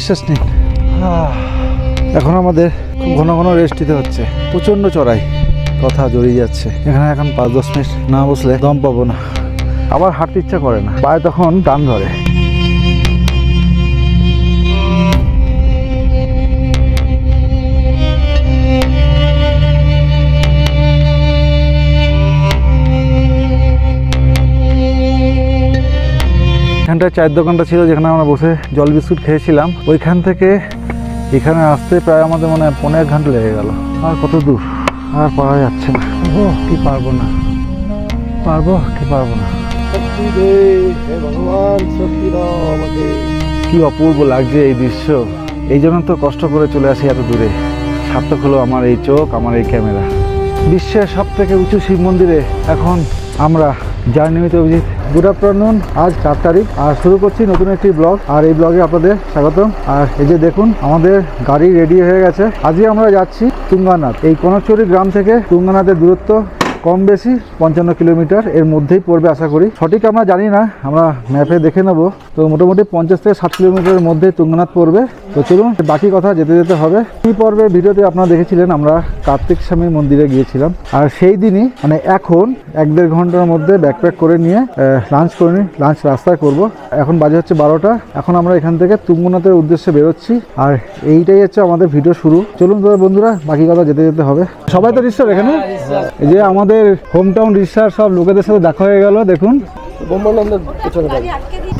নিঃশ্বাস নিন। এখন আমাদের খুব ঘন ঘন রেস্ট দিতে হচ্ছে, প্রচণ্ড চড়াই, কথা জড়িয়ে যাচ্ছে। এখানে এখন 5-10 মিনিট না বসলে দম পাবো না, আবার হাঁটতে ইচ্ছা করে না, পায়ে তখন টান ধরে। এখানটায় চায়ের দোকানটা ছিল যেখানে আমরা বসে জল বিস্কুট খেয়েছিলাম, ওইখান থেকে এখানে আসতে প্রায় আমাদের মনে হয় 15 ঘন্টা লেগে গেল। আর কত দূর, আর পারা যাচ্ছে না। ও কি পারবো না, পারবো কি পারবো না। কি অপূর্ব লাগছে এই দৃশ্য, এই জন্য তো কষ্ট করে চলে আসি এত দূরে। সার্থক হলো আমার এই চোখ, আমার এই ক্যামেরা। বিশ্বের সব থেকে উঁচু শিব মন্দিরে এখন আমরা জার্নিতে অভিজিৎ। গুড আফটারনুন, আজ 4 তারিখ আর শুরু করছি নতুন একটি ব্লগ। আর এই ব্লগে আপনাদের স্বাগতম। আর এই যে দেখুন আমাদের গাড়ি রেডি হয়ে গেছে। আজকে আমরা যাচ্ছি তুঙ্গানাথ। এই কনকচুরি গ্রাম থেকে তুঙ্গানাথের দূরত্ব কম বেশি 55 কিলোমিটার এর মধ্যেই পড়বে আশা করি। সঠিক আমরা জানি না, আমরা ম্যাপে দেখে নেব। তো মোটামুটি 50 থেকে 60 কিলোমিটারের মধ্যে তুঙ্গানাথ পড়বে। তো চলুন বাকি কথা যেতে যেতে হবে। এই পর্বের ভিডিওতে আপনারা দেখেছিলেন আমরা কার্তিক স্বামী মন্দিরে গিয়েছিলাম। আর সেই দিনই মানে এখন 1-1.5 ঘন্টার মধ্যে ব্যাকপ্যাক করে নিয়ে লাঞ্চ করে নিই। লাঞ্চ রাস্তায় করব। এখন বাজে হচ্ছে 12টা। এখন আমরা এখান থেকে তুঙ্গনাথের উদ্দেশ্যে বেরোচ্ছি। আর এইটাই হচ্ছে আমাদের ভিডিও শুরু। চলুন তবে বন্ধুরা বাকি কথা যেতে যেতে হবে। সবাই তো রিস্টার এখানে, এই যে আমাদের হোম টাউন রিসার সব লোকেদের সাথে দেখা হয়ে গেল। দেখুন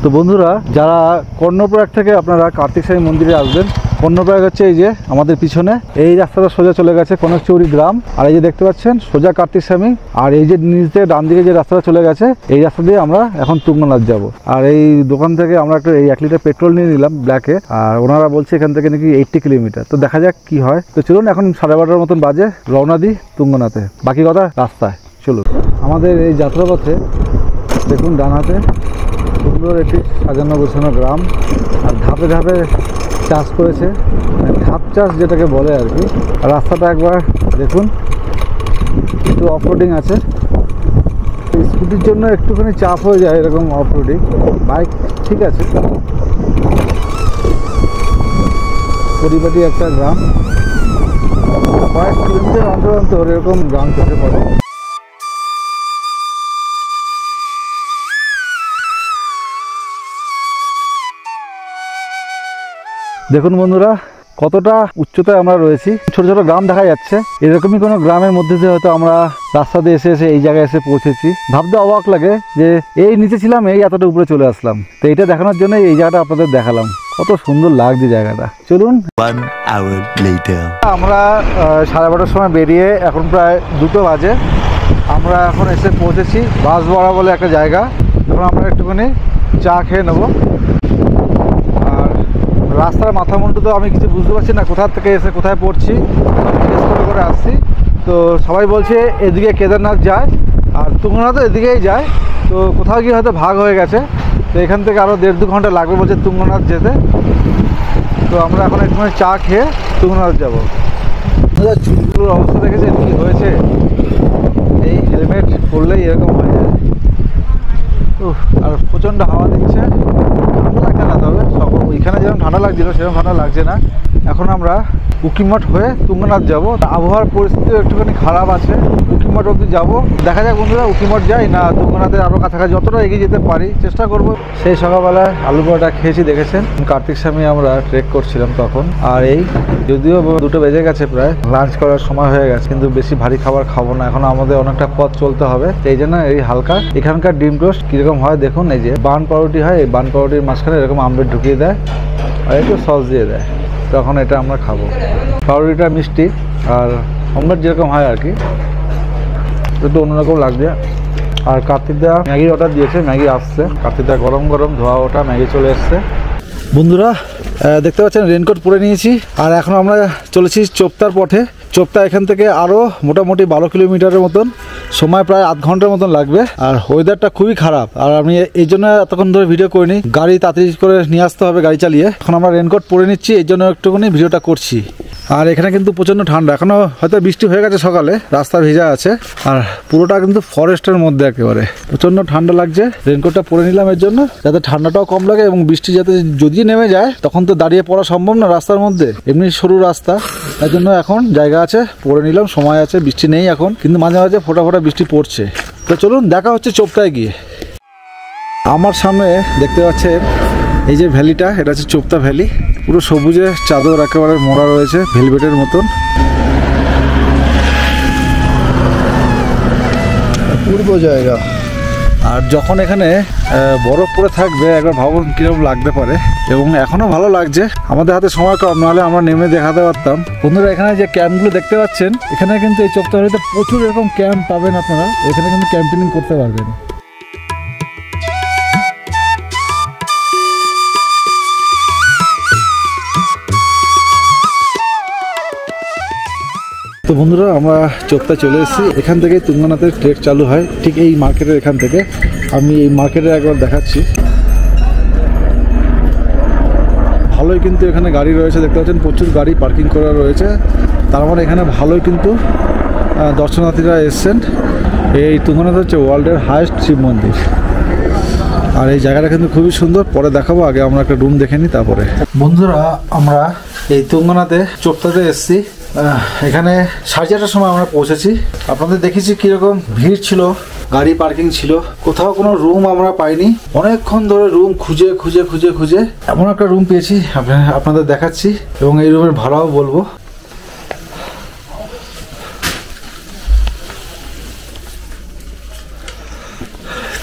তো বন্ধুরা, যারা কর্ণপ্রয়াগ থেকে আপনারা কার্তিক স্বামী মন্দিরে আসবেন, কর্ণপ্রয়াগ হচ্ছে এই যে আমাদের পিছনে, এই রাস্তাটা সোজা চলে গেছে কনকচৌরি গ্রাম। আর এই যে দেখতে পাচ্ছেন সোজা কার্তিক স্বামী। আর এই যে নিচ থেকে ডান দিকে যে রাস্তাটা চলে গেছে, এই রাস্তা দিয়ে আমরা এখন তুঙ্গনাথ যাব। আর এই দোকান থেকে আমরা একটা 1 লিটার পেট্রোল নিয়ে নিলাম ব্ল্যাকে। আর ওনারা বলছে এখান থেকে নাকি 80 কিলোমিটার। তো দেখা যাক কি হয়। তো চলুন এখন 12:30 মতন বাজে, রওনা দিই তুঙ্গনাথে। বাকি কথা রাস্তায়। চলুন। আমাদের এই যাত্রাপথে দেখুন ডান হাতে সুন্দর একটি সাজানো গোছানো গ্রাম। আর ধাপে ধাপে চাষ করেছে, ধাপ চাষ যেটাকে বলে আর কি। রাস্তাটা একবার দেখুন, একটু অফরোডিং আছে। স্কুটির জন্য একটুখানি চাপ হয়ে যায় এরকম অফরোডিং, বাইক ঠিক আছে। পরিপাটি একটা গ্রাম, কয়েক কিলোমিটার অন্তর অন্তর এরকম গ্রাম চোখে পড়ে। দেখুন বন্ধুরা কতটা উচ্চতায় আমরা রয়েছি। ছোট ছোট গ্রাম দেখা যাচ্ছে। এরকমই কোনো গ্রামের মধ্যে দিয়ে হয়তো আমরা রাস্তা দিয়ে এসে এই জায়গায় এসে পৌঁছেছি। ভাবতে অবাক লাগে যে এই নিচে ছিলাম, এই এতটা উপরে চলে আসলাম। তো এইটা দেখানোর জন্য এই জায়গাটা আপনাদের দেখালাম। কত সুন্দর লাগছে জায়গাটা। চলুন। 1 hour later আমরা 12:30 সময় বেরিয়ে এখন প্রায় 2টো বাজে। আমরা এখন এসে পৌঁছেছি বাঁশবড়া বলে একটা জায়গা। এখন আমরা একটুখানি চা খেয়ে নেবো। রাস্তার মাথা মুন্ডু তো আমি কিছু বুঝতে পারছি না, কোথা থেকে এসে কোথায় পড়ছি, জিজ্ঞেস করে আসছি। তো সবাই বলছে এদিকে কেদারনাথ যায় আর তুঙ্গনাথও এদিকেই যায়। তো কোথাও গিয়ে হয়তো ভাগ হয়ে গেছে। তো এখান থেকে আরও 1.5-2 ঘন্টা লাগবে বলছে তুঙ্গনাথ যেতে। তো আমরা এখন একটুখানি চা খেয়ে তুঙ্গনাথ যাবো। চুলগুলোর অবস্থা দেখেছেন কী হয়েছে, এই হেলমেট পরলেই এরকম হয়ে যায়। আর প্রচণ্ড হাওয়া দিচ্ছে, ঠান্ডা লাগছে না। তবে ওইখানে যেরকম ঠান্ডা লাগছিল সেরকম ঠান্ডা লাগছে না। এখন আমরা উকিমঠ হয়ে তুঙ্গনাথ যাব। আবহাওয়ার পরিস্থিতি একটুখানি খারাপ আছে, উকিমঠ অবধি যাব। দেখা যাক বন্ধুরা উকিমঠ যাই না তুঙ্গনাথের আরও কাছাকাছি যতটা এগিয়ে যেতে পারি চেষ্টা করব। সেই সকালবেলায় আলু পরোটা খেয়েছি দেখেছেন। কার্তিক স্বামী আমরা ট্রেক করছিলাম তখন। আর এই যদিও 2টো বেজে গেছে, প্রায় লাঞ্চ করার সময় হয়ে গেছে, কিন্তু বেশি ভারী খাবার খাবো না। এখন আমাদের অনেকটা পথ চলতে হবে, এই জন্য এই হালকা এখানকার ডিম টোস্ট কীরকম হয় দেখুন। এই যে বান পাউরুটি হয়, এই বান পাউরুটির মাঝখানে এরকম আমলেট ঢুকিয়ে দেয় আর একটু সস দিয়ে দেয়, তখন এটা আমরা খাবো। পাউরুটিটা মিষ্টি আর অমলেট যেরকম হয় আর কি, একটু অন্যরকম লাগছে। আর কার্তিকদা ম্যাগির অর্ডার দিয়েছে, ম্যাগি আসছে। কার্তিকদা গরম গরম ধোয়া ওটা ম্যাগি চলে এসছে। বন্ধুরা দেখতে পাচ্ছেন রেনকোট পরে নিয়েছি। আর এখন আমরা চলেছি চোপতার পথে। চোপতা এখান থেকে আরও মোটামুটি 12 কিলোমিটারের মতন, সময় প্রায় 8 ঘন্টার মতন লাগবে। আর ওয়েদারটা খুবই খারাপ, আর আমি এই জন্য এতক্ষণ ধরে ভিডিও করিনি, গাড়ি তাড়াতাড়ি করে নিয়ে আসতে হবে গাড়ি চালিয়ে। এখন আমরা রেনকোট পরে নিচ্ছি, এই জন্য একটুখানি ভিডিওটা করছি। আর এখানে কিন্তু প্রচণ্ড ঠান্ডা, এখনও হয়তো বৃষ্টি হয়ে গেছে সকালে, রাস্তা ভেজা আছে, আর পুরোটা কিন্তু ফরেস্টের মধ্যে একেবারে প্রচণ্ড ঠান্ডা লাগছে। রেনকোটটা পরে নিলাম এর জন্য, যাতে ঠান্ডাটাও কম লাগে এবং বৃষ্টি যাতে যদি নেমে যায় তখন তো দাঁড়িয়ে পড়া সম্ভব না রাস্তার মধ্যে, এমনি সরু রাস্তা, তার জন্য এখন জায়গা আছে পরে নিলাম, সময় আছে, বৃষ্টি নেই এখন, কিন্তু মাঝে মাঝে ফোঁটা ফোঁটা বৃষ্টি পড়ছে। তো চলুন দেখা হচ্ছে চোপতায় গিয়ে। আমার সামনে দেখতে পাচ্ছেন এই যে ভ্যালিটা, এটা হচ্ছে চোপতা ভ্যালি, পুরো সবুজে চাদর একেবারে মোড়া রয়েছে ভেলভেটের মতন। পূর্ব জায়গা। আর যখন এখানে বরফ পড়ে থাকবে একবার ভাবুন কীরকম লাগতে পারে, এবং এখনও ভালো লাগছে, আমাদের হাতে সময় কম, নাহলে আমরা নেমে দেখাতে পারতাম। বন্ধুরা এখানে যে ক্যাম্পগুলো দেখতে পাচ্ছেন, এখানে কিন্তু এই চোপতা ভ্যালিতে প্রচুর এরকম ক্যাম্প পাবেন আপনারা, এখানে কিন্তু ক্যাম্পিং করতে পারবেন। তো বন্ধুরা আমরা চোপতা চলে এসেছি, এখান থেকে তুঙ্গনাথের ট্রেক চালু হয় ঠিক এই মার্কেটের এখান থেকে। আমি এই মার্কেটে একবার দেখাচ্ছি, ভালোই কিন্তু এখানে গাড়ি রয়েছে, দেখতে পাচ্ছেন প্রচুর গাড়ি পার্কিং করা রয়েছে, তার মানে এখানে ভালোই কিন্তু দর্শনার্থীরা এসছেন। এই তুঙ্গনাথ হচ্ছে ওয়ার্ল্ডের হাইয়েস্ট শিব মন্দির, আর এই জায়গাটা কিন্তু খুবই সুন্দর, পরে দেখাবো, আগে আমরা একটা রুম দেখে নিই তারপরে। বন্ধুরা আমরা এই তুঙ্গনাথে চোপতাতে এসেছি, এখানে 4:30টার সময় আমরা পৌঁছেছি। আপনাদের দেখেছি কীরকম ভিড় ছিল, গাড়ি পার্কিং ছিল, কোথাও কোনো রুম আমরা পাইনি, অনেকক্ষণ ধরে রুম খুঁজে খুঁজে খুঁজে খুঁজে এমন একটা রুম পেয়েছি, আপনাদের দেখাচ্ছি এবং এই রুমের ভাড়াও বলবো।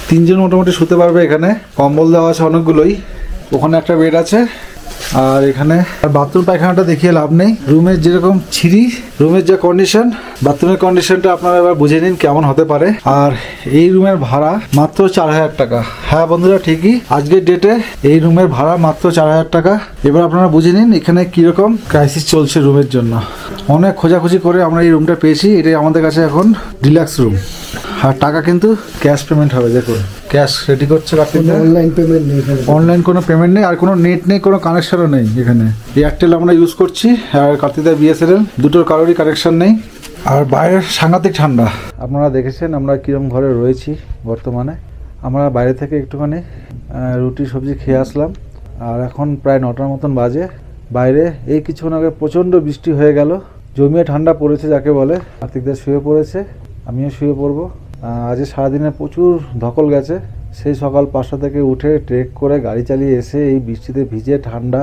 তিনজন মোটামুটি শুতে পারবে, এখানে কম্বল দেওয়া আছে অনেকগুলোই, ওখানে একটা বেড আছে, আর এখানে বাথরুম পায়খানাটা দেখিয়ে লাভ নেই, রুমের যেরকম ছিঁড়ি, রুমের যে কন্ডিশন, বাথরুমের কন্ডিশনটা আপনারা এবার বুঝে নিন কেমন হতে পারে। আর এই রুমের ভাড়া মাত্র 4000 টাকা। হ্যাঁ বন্ধুরা ঠিকই, আজকের ডেটে এই রুমের ভাড়া মাত্র 4000 টাকা। এবার আপনারা বুঝে নিন এখানে কিরকম ক্রাইসিস চলছে রুমের জন্য। অনেক খোঁজাখুঁজি করে আমরা এই রুমটা পেয়েছি, এটাই আমাদের কাছে এখন ডিলাক্স রুম। আর টাকা কিন্তু ক্যাশ পেমেন্ট হবে, দেখুন ক্যাশ রেডি করছে, অনলাইন পেমেন্ট নেই, অনলাইন কোনো পেমেন্ট নেই, আর কোনো নেট নেই, কোনো কানেকশনও নেই। এখানে এয়ারটেল আমরা ইউজ করছি, আর কার্তিকদা বিএসএনএল, দুটোর কারোরই কানেকশন নেই। আর বাইরের সাংঘাতিক ঠান্ডা, আপনারা দেখেছেন আমরা কীরকম ঘরে রয়েছি বর্তমানে। আমরা বাইরে থেকে একটুখানি রুটি সবজি খেয়ে আসলাম, আর এখন প্রায় 9টার মতন বাজে। বাইরে এই কিছুক্ষণ আগে প্রচণ্ড বৃষ্টি হয়ে গেল, জমিয়ে ঠান্ডা পড়েছে যাকে বলে। কার্তিকদা শুয়ে পড়েছে, আমিও শুয়ে পড়বো। আজকে সারাদিনে প্রচুর ধকল গেছে, সেই সকাল 5টা থেকে উঠে ট্রেক করে গাড়ি চালিয়ে এসে এই বৃষ্টিতে ভিজে ঠান্ডা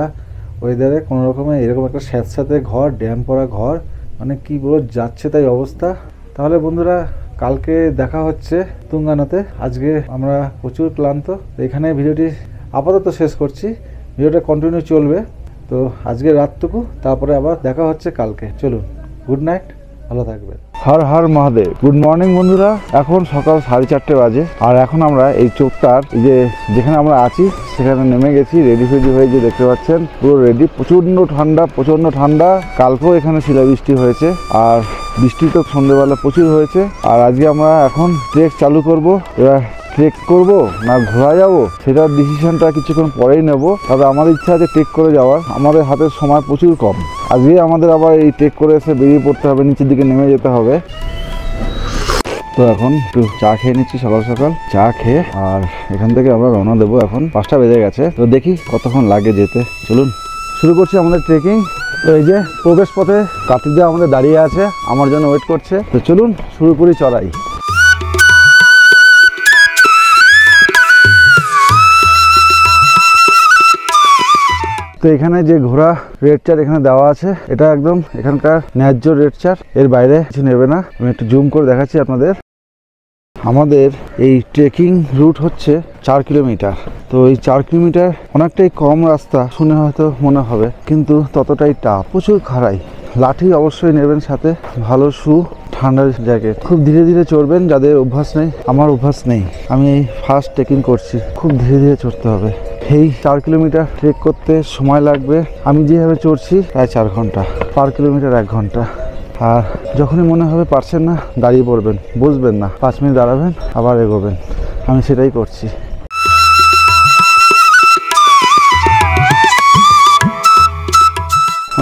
ওয়েদারে কোনো রকমে এরকম একটা স্যাঁতস্যাঁতে ঘর, ড্যাম পড়া ঘর, মানে কি বলো যাচ্ছে তাই অবস্থা। তাহলে বন্ধুরা কালকে দেখা হচ্ছে তুঙ্গানাতে। আজকে আমরা প্রচুর ক্লান্ত, এখানে ভিডিওটি আপাতত শেষ করছি, ভিডিওটা কন্টিনিউ চলবে। তো আজকে রাতটুকু, তারপরে আবার দেখা হচ্ছে কালকে। চলুন, গুড নাইট, ভালো থাকবেন। হর হর মহাদেব। গুড মর্নিং বন্ধুরা, এখন সকাল 4:30 বাজে, আর এখন আমরা এই চোপতার যেখানে আমরা আছি সেখানে নেমে গেছি, রেডি ফেডি হয়ে যে দেখতে পাচ্ছেন পুরো রেডি। প্রচণ্ড ঠান্ডা, কালকেও এখানে শিলাবৃষ্টি হয়েছে, আর বৃষ্টি তো সন্ধ্যেবেলা প্রচুর হয়েছে। আর আজকে আমরা এখন ট্রেক চালু করব। এবার ট্রেক করব না ঘোরা যাব সেটার ডিসিশনটা কিছুক্ষণ পরেই নেব, তবে আমাদের ইচ্ছা আছে ট্রেক করে যাওয়ার, আমাদের হাতের সময় প্রচুর কম। আজকে আমাদের আবার এই ট্রেক করে এসে বেরিয়ে পড়তে হবে, নিচের দিকে নেমে যেতে হবে। তো এখন একটু চা খেয়ে নিচ্ছি, সকাল সকাল চা খেয়ে, আর এখান থেকে আমরা রওনা দেবো। এখন 5টা বেজে গেছে, তো দেখি কতক্ষণ লাগে যেতে। চলুন শুরু করছি আমাদের ট্রেকিং। তো এই যে প্রবেশ পথে কার্তিকদা আমাদের দাঁড়িয়ে আছে, আমার জন্য ওয়েট করছে। তো চলুন শুরু করি চড়াই। তো এখানে যে ঘোড়া রেড চার্ট এখানে দেওয়া আছে, এটা একদম এখানকার ন্যায্য রেড চার্ট, এর বাইরে কিছু নেবে না। আমি একটু জুম করে দেখাচ্ছি আপনাদের। আমাদের এই ট্রেকিং রুট হচ্ছে 4 কিলোমিটার। তো এই 4 কিলোমিটার অনেকটাই কম রাস্তা শুনে হয়তো মনে হবে, কিন্তু ততটাই টাফ, প্রচুর খাড়াই। লাঠি অবশ্যই নেবেন সাথে, ভালো শু, ঠান্ডার জ্যাকেট। খুব ধীরে ধীরে চড়বেন, যাদের অভ্যাস নেই, আমার অভ্যাস নেই, আমি এই ফার্স্ট ট্রেকিং করছি, খুব ধীরে ধীরে চড়তে হবে। এই 4 কিলোমিটার ট্রেক করতে সময় লাগবে, আমি যেভাবে চড়ছি প্রায় 4 ঘন্টা, পার কিলোমিটার 1 ঘন্টা। আর যখনই মনে হবে পারছেন না, দাঁড়িয়ে পড়বেন, বসবেন না, 5 মিনিট দাঁড়াবেন, আবার এগোবেন। আমি সেটাই করছি।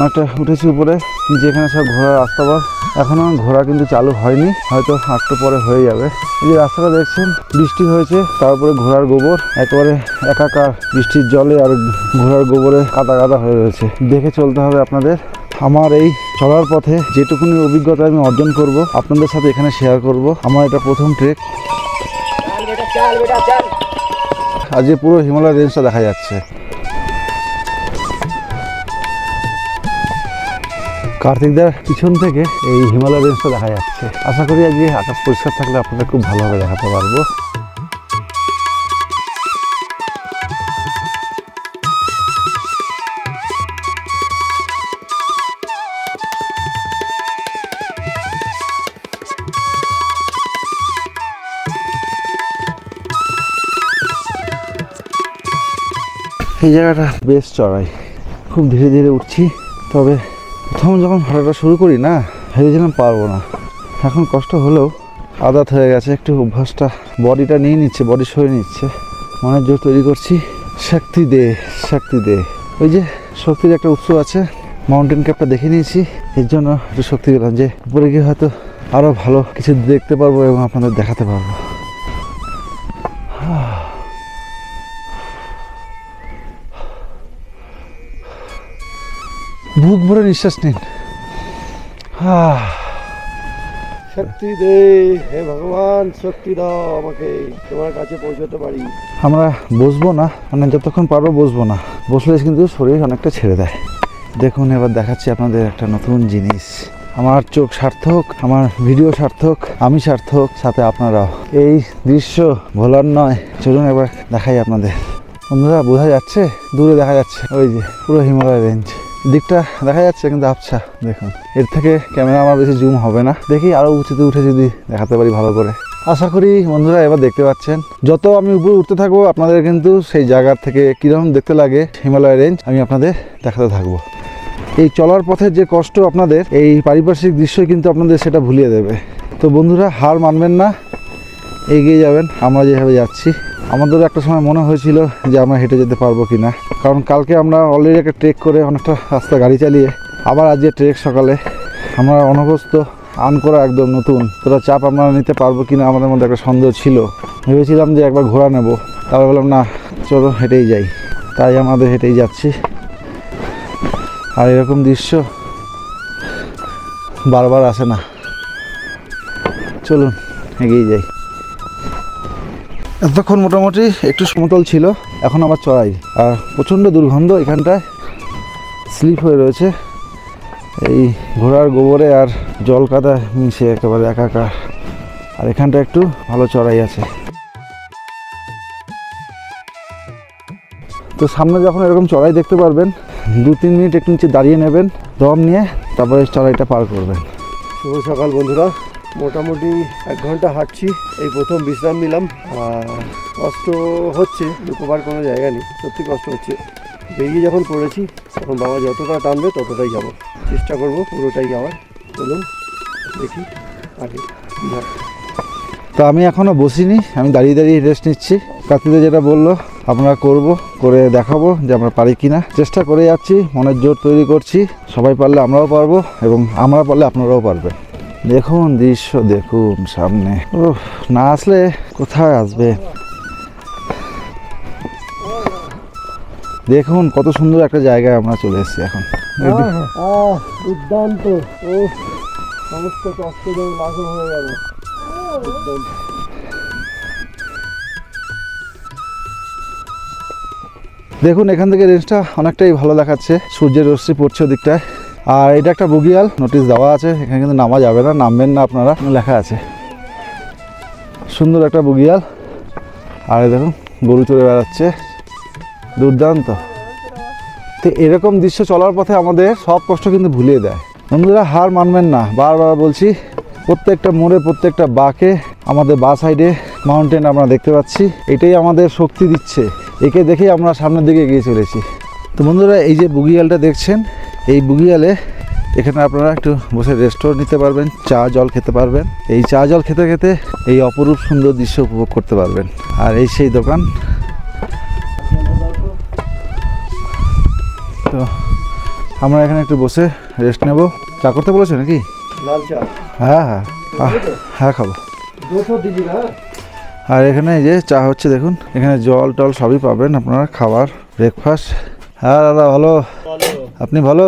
অনেকটা উঠেছি উপরে, যেখানে সব ঘোরার রাস্তা পথ। এখনও ঘোরা কিন্তু চালু হয়নি, হয়তো একটু পরে হয়ে যাবে। এই যে রাস্তাটা দেখছেন, বৃষ্টি হয়েছে, তার উপরে ঘোড়ার গোবর একেবারে একাকার, বৃষ্টির জলে আর ঘোড়ার গোবরে কাদা কাদা হয়ে রয়েছে। দেখে চলতে হবে আপনাদের। আমার এই চলার পথে যেটুকুনি অভিজ্ঞতা আমি অর্জন করব আপনাদের সাথে এখানে শেয়ার করব। আমার এটা প্রথম ট্রেক। আজকে পুরো হিমালয় রেঞ্জটা দেখা যাচ্ছে। কার্তিকদার পিছন থেকে এই হিমালয় রেঞ্জটা দেখা যাচ্ছে। আশা করি আজকে আকাশ পরিষ্কার থাকলে আপনাদের খুব ভালোভাবে দেখাতে পারবো। এই জায়গাটা বেশ চড়াই, খুব ধীরে ধীরে উঠছি। তবে প্রথম যখন হাঁটাটা শুরু করি না, ভেবেছিলাম পারবো না। এখন কষ্ট হলেও আদাত হয়ে গেছে, একটু অভ্যাসটা বডিটা নিয়ে নিচ্ছে, বডি সরে নিচ্ছে। মনের জোর তৈরি করছি, শক্তি দে শক্তি দে। ওই যে শক্তির একটা উৎস আছে, মাউন্টেন ক্যাপটা দেখে নিয়েছি, এর জন্য একটু শক্তি পেলাম যে উপরে গিয়ে হয়তো আরও ভালো কিছু দেখতে পারবো এবং আপনাদের দেখাতে পারবো। বুক ভরে নিঃশ্বাস নিন। শক্তি দে হে ভগবান, শক্তি দাও আমাকে, তোমার কাছে পৌঁছতে পারি। আমরা বসবো না, মানে যতক্ষণ পারবো বসবো না, বসলে কিন্তু শরীর অনেকটা ছেড়ে দেয়। দেখুন এবার দেখাচ্ছি আপনাদের একটা নতুন জিনিস। আমার চোখ সার্থক, আমার ভিডিও সার্থক, আমি সার্থক, সাথে আপনারাও। এই দৃশ্য ভোলার নয়, চলুন এবার দেখাই আপনাদের। বন্ধুরা বোঝা যাচ্ছে, দূরে দেখা যাচ্ছে ওই যে পুরো হিমালয় রেঞ্জ। দিকটা দেখা যাচ্ছে কিন্তু আবছা। দেখুন, এর থেকে ক্যামেরা আমার বেশি জুম হবে না, দেখি আরও উঁচুতে উঠে যদি দেখাতে পারি ভালো করে। আশা করি বন্ধুরা এবার দেখতে পাচ্ছেন। যত আমি উপরে উঠতে থাকবো আপনাদের কিন্তু সেই জায়গার থেকে কীরকম দেখতে লাগে হিমালয় রেঞ্জ আমি আপনাদের দেখাতে থাকবো। এই চলার পথের যে কষ্ট আপনাদের, এই পারিপার্শ্বিক দৃশ্যই কিন্তু আপনাদের সেটা ভুলিয়ে দেবে। তো বন্ধুরা হার মানবেন না, এগিয়ে যাবেন। আমরা যেভাবে যাচ্ছি, আমাদেরও একটা সময় মনে হয়েছিল যে আমরা হেঁটে যেতে পারবো কি না, কারণ কালকে আমরা অলরেডি একটা ট্রেক করে অনেকটা রাস্তা গাড়ি চালিয়ে আবার আজকে ট্রেক সকালে। আমরা অনভ্যস্ত, আন করা একদম নতুন, তোরা চাপ আমরা নিতে পারবো কি না আমাদের মধ্যে একটা সন্দেহ ছিল। ভেবেছিলাম যে একবার ঘোরা নেব, তারপর বললাম না চলো হেঁটেই যাই, তাই আমাদের হেঁটেই যাচ্ছি। আর এরকম দৃশ্য বারবার আসে না, চলুন এগিয়ে যাই। এতক্ষণ মোটামুটি একটু সমতল ছিল, এখন আবার চড়াই, আর প্রচণ্ড দুর্গন্ধ এখানটায়, স্লিপ হয়ে রয়েছে এই ঘোড়ার গোবরে আর জল কাদা মিশে একেবারে একাকার। আর এখানটা একটু ভালো চড়াই আছে। তো সামনে যখন এরকম চড়াই দেখতে পারবেন, 2-3 মিনিট একটু নিচে দাঁড়িয়ে নেবেন, দম নিয়ে, তারপরে চড়াইটা পার করবেন। শুভ সকাল বন্ধুরা, মোটামুটি 1 ঘন্টা হাঁটছি, এই প্রথম বিশ্রাম নিলাম। আর কষ্ট হচ্ছে, লুকোবার কোনো জায়গা নেই, সত্যি কষ্ট হচ্ছে। বেরিয়ে যখন পড়েছি তখন বাবা যতটা টানবে ততটাই যাবো, চেষ্টা করব পুরোটাই যাওয়ার। চলুন দেখি আগে কী হয়। তো আমি এখনও বসিনি, আমি দাঁড়িয়ে দাঁড়িয়ে রেস্ট নিচ্ছি। কার্তিদা যেটা বললো আমরা করে দেখাবো যে আমরা পারি কিনা। চেষ্টা করে যাচ্ছি, মনের জোর তৈরি করছি। সবাই পারলে আমরাও পারবো এবং আমরা পারলে আপনারাও পারবেন। দেখুন দৃশ্য, দেখুন সামনে। না আসলে কোথায় আসবে। দেখুন কত সুন্দর একটা জায়গায় আমরা চলে এসেছি এখন। দুর্দান্ত, ও সমস্ত কষ্ট যেন লাঘব হয়ে গেল। দেখুন এখান থেকে রেঞ্জটা অনেকটাই ভালো দেখাচ্ছে, সূর্যের রশ্মি পড়ছে ওদিকটায়। আর এটা একটা বুগিয়াল, নোটিশ দেওয়া আছে, এখানে কিন্তু নামা যাবে না, নামবেন না আপনারা, লেখা আছে। সুন্দর একটা বুগিয়াল। আর দেখুন গরু চড়ে বেড়াচ্ছে, দুর্দান্ত। তো এরকম দৃশ্য চলার পথে আমাদের সব কষ্ট কিন্তু ভুলিয়ে দেয়। বন্ধুরা হার মানবেন না, বারবার বলছি, প্রত্যেকটা মোড়ে প্রত্যেকটা বাঁকে আমাদের বাঁ সাইডে মাউন্টেন আমরা দেখতে পাচ্ছি। এটাই আমাদের শক্তি দিচ্ছে, একে দেখেই আমরা সামনের দিকে এগিয়ে চলেছি। তো বন্ধুরা এই যে বুগিয়ালটা দেখছেন, এই বুগিয়ালে এখানে আপনারা একটু বসে রেস্টও নিতে পারবেন, চা জল খেতে পারবেন। এই চা জল খেতে খেতে এই অপরূপ সুন্দর দৃশ্য উপভোগ করতে পারবেন। আর এই সেই দোকান। তো আমরা এখানে একটু বসে রেস্ট নেব। চা করতে বলেছো নাকি? লাল চা। হ্যাঁ হ্যাঁ হ্যাঁ খাবো। 200 दीजिएगा। আর এখানে এই যে চা হচ্ছে দেখুন, এখানে জল টল সবই পাবেন আপনারা, খাবার, ব্রেকফাস্ট। হ্যাঁ দাদা ভালো, আপনি ভালো?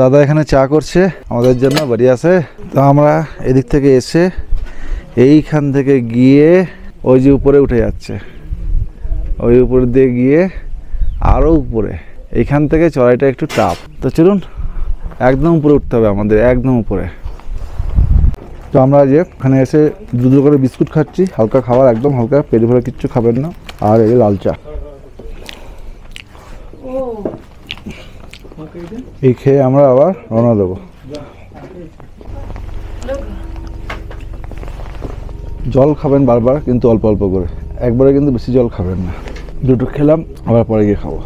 দাদা এখানে চা করছে আমাদের জন্য, বাড়ি আছে। তো আমরা এদিক থেকে এসে এইখান থেকে গিয়ে ওই যে উপরে উঠে যাচ্ছে, ওই উপর দিয়ে গিয়ে আরও উপরে, এইখান থেকে চড়াইটা একটু টাফ। তো চলুন একদম উপরে উঠতে হবে আমাদের, একদম উপরে। তো আমরা যে এখানে এসে দুটো করে বিস্কুট খাচ্ছি, হালকা খাবার, একদম হালকা, পেট ভরে কিচ্ছু খাবেন না। আর এই লাল চা, এই খেয়ে আমরা আবার রওনা দেবো। জল খাবেন বারবার, কিন্তু অল্প অল্প করে, একবারে কিন্তু বেশি জল খাবেন না। দুটো খেলাম, আবার পরে গিয়ে খাবো।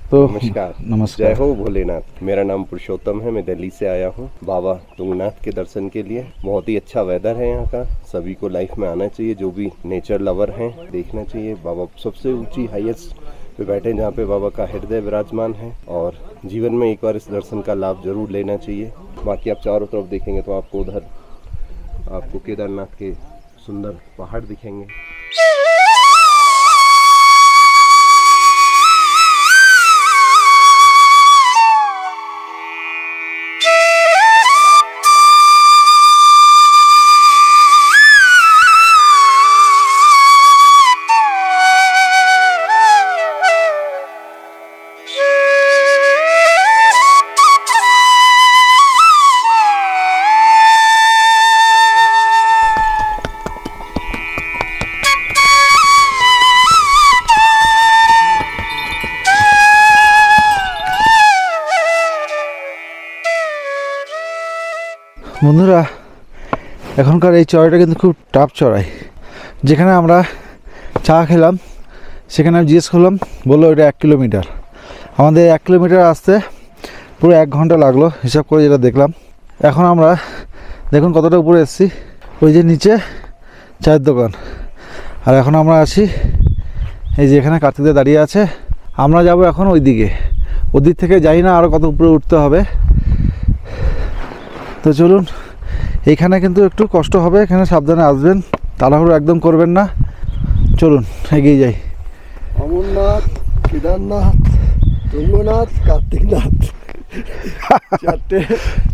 तो नमस्कार। नमस्कार। जय हो भोलेनाथ। मेरा नाम पुरुषोत्तम है, मैं दिल्ली से आया हूँ बाबा तुंगनाथ के दर्शन के लिए। बहुत ही अच्छा वेदर है यहाँ का, सभी को लाइफ में आना चाहिए, जो भी नेचर लवर हैं देखना चाहिए। बाबा सबसे ऊंची हाईएस्ट पे बैठे जहाँ पे बाबा का हृदय विराजमान है, और जीवन में एक बार इस दर्शन का लाभ जरूर लेना चाहिए। बाकी आप चारों तरफ देखेंगे तो आपको उधर आपको केदारनाथ के सुंदर पहाड़ दिखेंगे। বন্ধুরা, এখনকার এই চড়াইটা কিন্তু খুব টাফ চড়াই। যেখানে আমরা চা খেলাম সেখানে আমি জিজ্ঞেস করলাম, বললো এটা 1 কিলোমিটার। আমাদের 1 কিলোমিটার আসতে পুরো 1 ঘন্টা লাগলো হিসাব করে, যেটা দেখলাম। এখন আমরা দেখুন কতটা উপরে এসেছি, ওই যে নিচে চায়ের দোকান। আর এখন আমরা আছি এই যে এখানে কার্তিকদের দাঁড়িয়ে আছে। আমরা যাব এখন ওই দিকে, ওদিক থেকে যাই না, আরও কত উপরে উঠতে হবে। তো চলুন, এইখানে কিন্তু একটু কষ্ট হবে, এখানে সাবধানে আসবেন, তাড়াহুড়ো একদম করবেন না। চলুন এগিয়ে যাই। অমরনাথ, কেদারনাথ, তুঙ্গনাথ, কার্তিকনাথ,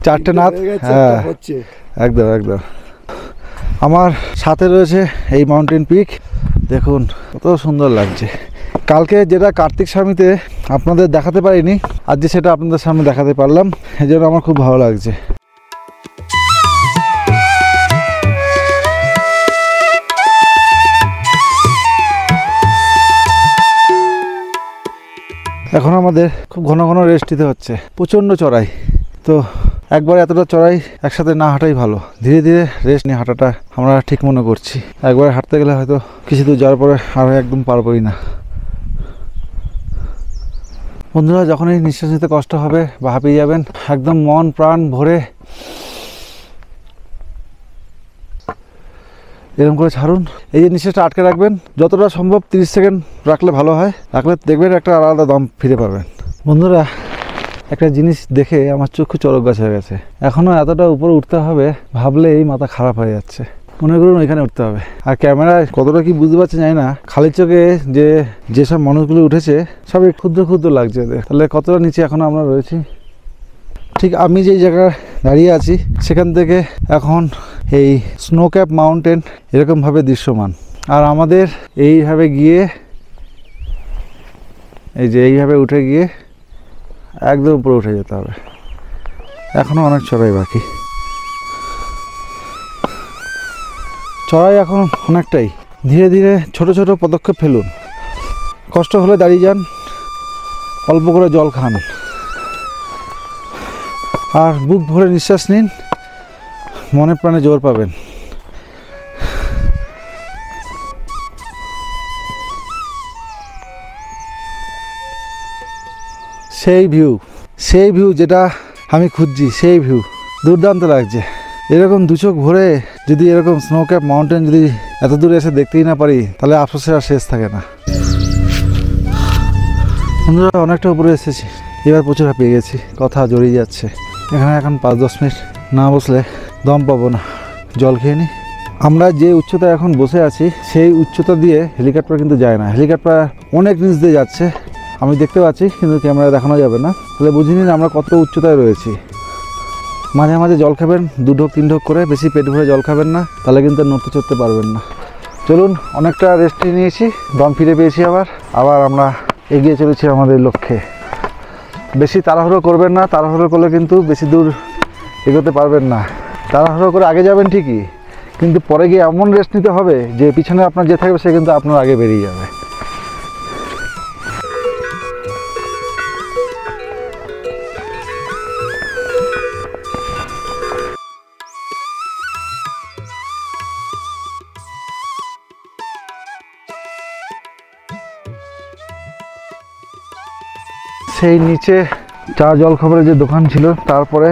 চারটে নাথ। হ্যাঁ হচ্ছে একদম একদম। আমার সাথে রয়েছে এই মাউন্টেন পিক, দেখুন কত সুন্দর লাগছে। কালকে যেটা কার্তিক স্বামীতে আপনাদের দেখাতে পারিনি, আজ যে সেটা আপনাদের সামনে দেখাতে পারলাম, এই জন্য আমার খুব ভালো লাগছে। এখন আমাদের খুব ঘন ঘন রেস্ট নিতে হচ্ছে, প্রচণ্ড চড়াই। তো একবার এতটা চড়াই একসাথে না হাঁটাই ভালো, ধীরে ধীরে রেস্ট নিয়ে হাঁটাটা আমরা ঠিক মনে করছি। একবার হাঁটতে গেলে হয়তো কিছু দূর যাওয়ার পরে আর একদম পারবোই না। বন্ধুরা, যখনই নিঃশ্বাস নিতে কষ্ট হবে বা হাঁপিয়ে যাবেন, একদম মন প্রাণ ভরে এরকম করে ছাড়ুন। এই যে নিঃশ্বাসটা আটকে রাখবেন, যতটা সম্ভব 30 সেকেন্ড রাখলে ভালো হয়, রাখলে দেখবেন একটা আলাদা দম ফিরে পাবেন। বন্ধুরা, একটা জিনিস দেখে আমার চক্ষু চড়ক গাছ হয়ে গেছে। এখনও এতটা উপরে উঠতে হবে ভাবলেই মাথা খারাপ হয়ে যাচ্ছে। মনে করুন ওইখানে উঠতে হবে। আর ক্যামেরায় কতটা কি বুঝতে পারছে জানি না, খালি চোখে যেসব মানুষগুলো উঠেছে সবই ক্ষুদ্র ক্ষুদ্র লাগছে ওদের। তাহলে কতটা নিচে এখনও আমরা রয়েছি। ঠিক আমি যেই জায়গায় দাঁড়িয়ে আছি সেখান থেকে এখন এই স্নো ক্যাপ মাউন্টেন এরকমভাবে দৃশ্যমান। আর আমাদের এইভাবে গিয়ে, এই যে এইভাবে উঠে গিয়ে একদম উপরে উঠে যেতে হবে। এখনও অনেক চড়াই বাকি, চড়াই এখন অনেকটাই। ধীরে ধীরে ছোট ছোট পদক্ষেপ ফেলুন, কষ্ট হলে দাঁড়িয়ে যান, অল্প করে জল খান, আর বুক ভরে নিঃশ্বাস নিন, মনে প্রাণে জোর পাবেন। সেই ভিউ যেটা আমি খুঁজছি, সেই ভিউ দুর্দান্ত লাগছে। এরকম দু চোখ ভরে যদি এরকম স্নো ক্যাপ মাউন্টেন যদি এত দূরে এসে দেখতেই না পারি তাহলে আফসোসের আর শেষ থাকে না। বন্ধুরা অনেকটা উপরে এসেছি, এবার প্রচুর হাঁপিয়ে গেছি, কথা জড়িয়ে যাচ্ছে। এখানে এখন 5-10 মিনিট না বসলে দম পাবো না, জল খেয়ে নিই। আমরা যে উচ্চতায় এখন বসে আছি সেই উচ্চতা দিয়ে হেলিকপ্টার কিন্তু যায় না, হেলিকপ্টার অনেক নিচ দিয়ে যাচ্ছে, আমি দেখতে পাচ্ছি কিন্তু ক্যামেরায় দেখানো যাবে না, তাহলে বুঝে নিন আমরা কত উচ্চতায় রয়েছি। মাঝে মাঝে জল খাবেন, 2 ঢোক 3 ঢোক করে, বেশি পেট ভরে জল খাবেন না, তাহলে কিন্তু নড়তে চড়তে পারবেন না। চলুন, অনেকটা রেস্ট নিয়েছি, দম ফিরে পেয়েছি, আবার আমরা এগিয়ে চলেছি আমাদের লক্ষ্যে। বেশি তাড়াহুড়ো করবেন না, তাড়াহুড়ো করলে কিন্তু বেশি দূর এগোতে পারবেন না। তাড়াহুড়ো করে আগে যাবেন ঠিকই, কিন্তু পরে গিয়ে এমন রেস্ট নিতে হবে যে পিছনে আপনার যে থাকবে সে কিন্তু আপনার আগে বেরিয়ে যাবে। সেই নিচে চা জল খাবারের যে দোকান ছিল, তারপরে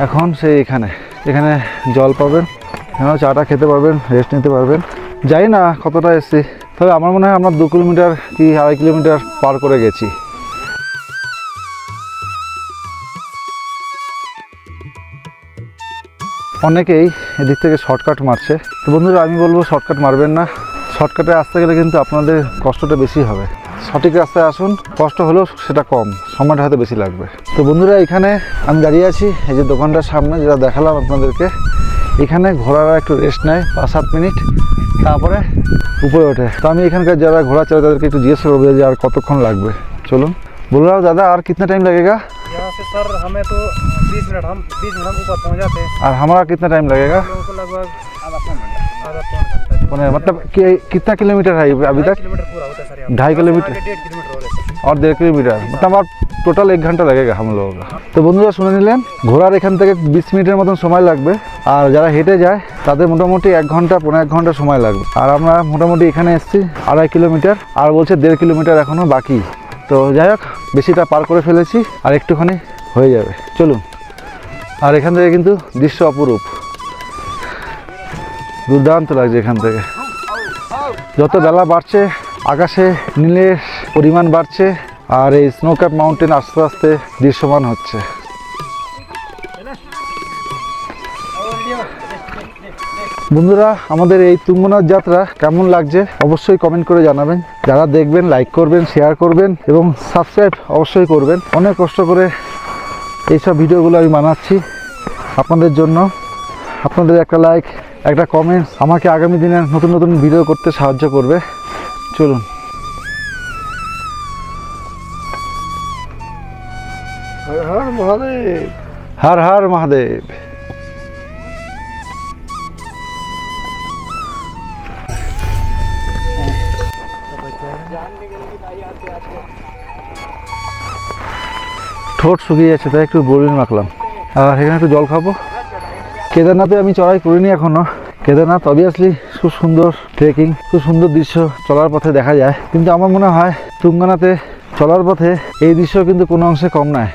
এখন সেই এখানে জল পাবেন, এখানেও চাটা খেতে পারবেন, রেস্ট নিতে পারবেন। যাই না কতটা এসছি, তবে আমার মনে হয় আমরা 2 কিলোমিটার কি 2.5 কিলোমিটার পার করে গেছি। অনেকেই এদিক থেকে শর্টকাট মারছে, তো বন্ধুরা আমি বলবো শর্টকাট মারবেন না, শর্টকাটে আসতে গেলে কিন্তু আপনাদের কষ্টটা বেশি হবে। সঠিক রাস্তায় আসুন, কষ্ট হলেও সেটা কম, সময়টা হয়তো বেশি লাগবে। তো বন্ধুরা এখানে আমি দাঁড়িয়ে আছি এই যে দোকানটার সামনে, যেটা দেখালাম আপনাদেরকে। এখানে ঘোড়ারা একটু রেস্ট নেয় 5-7 মিনিট, তারপরে উপরে ওঠে। তো আমি এখানকার যারা ঘোড়া চালায় তাদেরকে একটু জিজ্ঞেস করবো যে আর কতক্ষণ লাগবে। চলুন, बोल रहा हूँ दादा, और कितना टाइम लगेगा? यहाँ से सर हमें तो 20 मिनट हम ऊपर पहुँच जाते हैं। और हमारा कितना टाइम लगेगा? हम लोगों को लगभग आधा पौन घंटा। मतलब कितना किलोमीटर है अभी तक? किलोमीटर पूरा होता है सर। 2.5 किलोमीटर 1.5 किलोमीटर हो रहा है और 1.5 किलोमीटर, मतलब और টোটাল 1 ঘন্টা লাগেগা हम लोगों का। তো বন্ধুরা শুনে নিলেন, ঘোড়ার এখান থেকে 20 মিনিটের মতন সময় লাগবে, আর যারা হেঁটে যায় তাদের মোটামুটি 1 ঘন্টা 1.5 ঘন্টা সময় লাগবে। আর আমরা মোটামুটি এখানে এসেছি 2.5 কিলোমিটার, আর বলছে 1.5 কিলোমিটার এখনও বাকি। তো যাই হোক, বেশিটা পার করে ফেলেছি, আর একটুখানি হয়ে যাবে। চলুন। আর এখান থেকে কিন্তু দৃশ্য অপরূপ, দুর্দান্ত লাগছে এখান থেকে। যত বেলা বাড়ছে আকাশে নীলের পরিমাণ বাড়ছে, আর এই স্নো ক্যাপ মাউন্টেন আস্তে আস্তে দৃশ্যমান হচ্ছে। বন্ধুরা আমাদের এই তুঙ্গনাথ যাত্রা কেমন লাগছে অবশ্যই কমেন্ট করে জানাবেন। যারা দেখবেন লাইক করবেন, শেয়ার করবেন এবং সাবস্ক্রাইব অবশ্যই করবেন। অনেক কষ্ট করে এইসব ভিডিওগুলো আমি বানাচ্ছি আপনাদের জন্য। আপনাদের একটা লাইক, একটা কমেন্টস আমাকে আগামী দিনে নতুন নতুন ভিডিও করতে সাহায্য করবে। চলুন। হর হর মহাদেব। হর হর মহাদেব। ঠোঁট শুকিয়ে যাচ্ছে, তাই একটু বোরিং মাখলাম, আর এখানে একটু জল খাবো। কেদারনাথে আমি চড়াই করিনি এখনো। কেদারনাথ অবভিয়াসলি খুব সুন্দর ট্রেকিং, খুব সুন্দর দৃশ্য চলার পথে দেখা যায়, কিন্তু আমার মনে হয় তুঙ্গনাথে চলার পথে এই দৃশ্য কিন্তু কোনো অংশে কম নয়।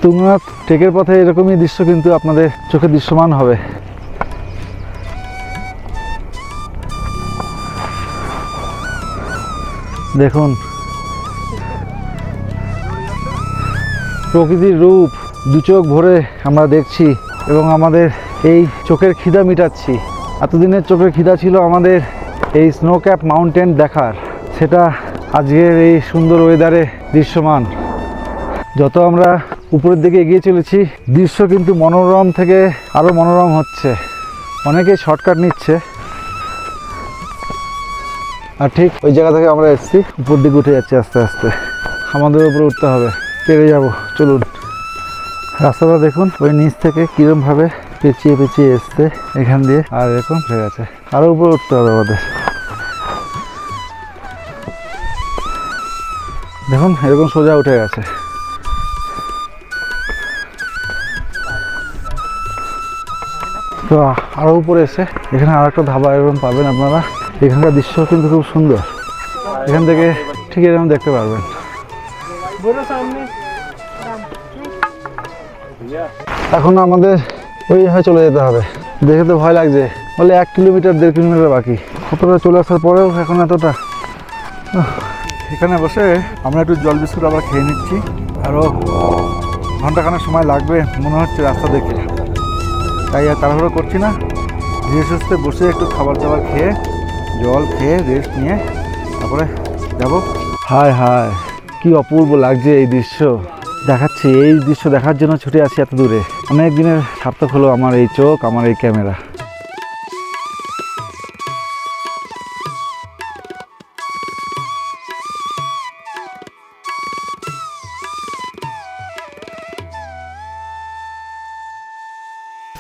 তুঙ্গনাথ ট্রেকের পথে এরকমই দৃশ্য কিন্তু আপনাদের চোখে দৃশ্যমান হবে। দেখুন প্রকৃতির রূপ, দু চোখ ভরে আমরা দেখছি এবং আমাদের এই চোখের খিদা মিটাচ্ছি। এতদিনের চোখের খিদা ছিল আমাদের এই স্নো ক্যাপ মাউন্টেন দেখার, সেটা আজকের এই সুন্দর ওয়েদারে দৃশ্যমান। যত আমরা উপরের দিকে এগিয়ে চলেছি দৃশ্য কিন্তু মনোরম থেকে আরও মনোরম হচ্ছে। অনেকেই শর্টকাট নিচ্ছে, আর ঠিক ওই জায়গা থেকে আমরা এসেছি, উপর দিকে উঠে যাচ্ছি আস্তে আস্তে। আমাদের উপরে উঠতে হবে, পেরে যাব। চলুন। রাস্তাটা দেখুন, ওই নিচ থেকে কীরকমভাবে পেঁচিয়ে পেঁচিয়ে এসছে এখান দিয়ে, আর এরকম হয়ে গেছে। আরও উপরে উঠতে হবে আমাদের। দেখুন এরকম সোজা উঠে গেছে। তো আরও উপরে এসে এখানে আর একটা ধাবা এরকম পাবেন আপনারা। এখানকার দৃশ্য কিন্তু খুব সুন্দর, এখান থেকে ঠিক এরকম দেখতে পারবেন। এখন আমাদের ওইভাবে চলে যেতে হবে। দেখে তো ভয় লাগছে, বলে 1 কিলোমিটার 1.5 কিলোমিটার বাকি। কতটা চলে আসার পরেও এখন এতটা। এখানে বসে আমরা একটু জল বিস্কুট আবার খেয়ে নিচ্ছি। আরও ঘন্টাখানেক সময় লাগবে মনে হচ্ছে রাস্তা দেখে, তাই আর তাড়াহুড়ো করছি না। ধীরে সুস্থে বসে একটু খাবার দাবার খেয়ে জল খেয়ে রেস্ট নিয়ে তারপরে যাব। হায় হায় কি অপূর্ব লাগছে এই দৃশ্য দেখাচ্ছি। এই দৃশ্য দেখার জন্য ছুটে আসি এত দূরে। অনেক দিনের সার্থক হলো আমার এই চোখ, আমার এই ক্যামেরা।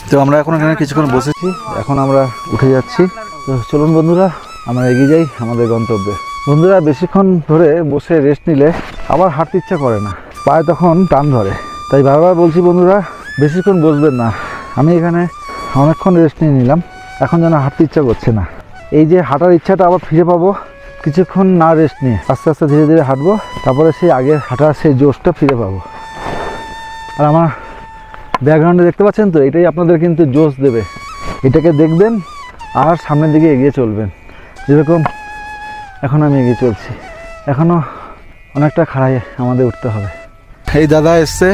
তো আমরা এখন এখানে কিছুক্ষণ বসেছি, এখন আমরা উঠে যাচ্ছি। তো চলুন বন্ধুরা আমরা এগিয়ে যাই আমাদের গন্তব্যে। বন্ধুরা বেশিক্ষণ ধরে বসে রেস্ট নিলে আবার হাঁটতে ইচ্ছা করে না, পায়ে তখন টান ধরে। তাই বারবার বলছি বন্ধুরা বেশিক্ষণ বসবেন না। আমি এখানে অনেকক্ষণ রেস্ট নিয়ে নিলাম, এখন যেন হাঁটতে ইচ্ছা করছে না। এই যে হাঁটার ইচ্ছাটা আবার ফিরে পাবো কিছুক্ষণ না রেস্ট নিয়ে, আস্তে আস্তে ধীরে ধীরে হাঁটবো, তারপরে সেই আগের হাঁটার সেই জোশটা ফিরে পাবো। আর আমার ব্যাকগ্রাউন্ডে দেখতে পাচ্ছেন তো, এটাই আপনাদের কিন্তু জোশ দেবে। এটাকে দেখবেন আর সামনের দিকে এগিয়ে চলবেন, যেরকম এখন আমি এগিয়ে চলছি। এখনও অনেকটা খাড়াই আমাদের উঠতে হবে। এই দাদা এসছে